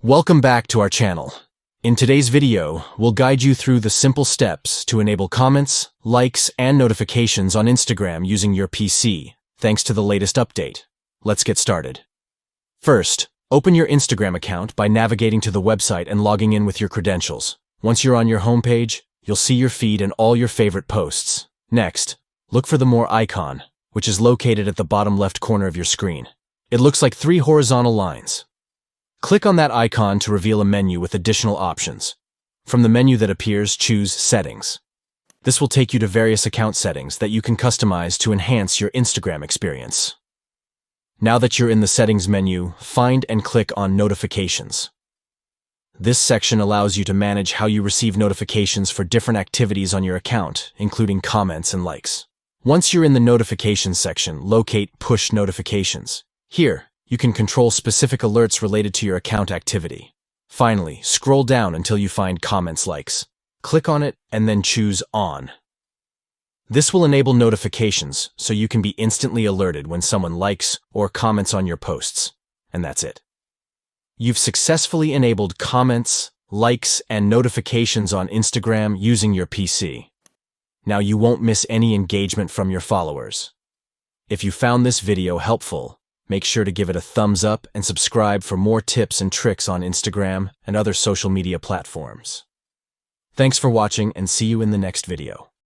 Welcome back to our channel. In today's video, we'll guide you through the simple steps to enable comments, likes, and notifications on Instagram using your PC, thanks to the latest update. Let's get started. First, open your Instagram account by navigating to the website and logging in with your credentials. Once you're on your homepage, you'll see your feed and all your favorite posts. Next, look for the More icon, which is located at the bottom left corner of your screen. It looks like 3 horizontal lines. Click on that icon to reveal a menu with additional options. From the menu that appears, choose Settings. This will take you to various account settings that you can customize to enhance your Instagram experience. Now that you're in the Settings menu, find and click on Notifications. This section allows you to manage how you receive notifications for different activities on your account, including comments and likes. Once you're in the Notifications section, locate Push Notifications. Here, you can control specific alerts related to your account activity. Finally, scroll down until you find Comments Likes. Click on it and then choose On. This will enable notifications so you can be instantly alerted when someone likes or comments on your posts. And that's it. You've successfully enabled comments, likes, and notifications on Instagram using your PC. Now you won't miss any engagement from your followers. If you found this video helpful, make sure to give it a thumbs up and subscribe for more tips and tricks on Instagram and other social media platforms. Thanks for watching and see you in the next video.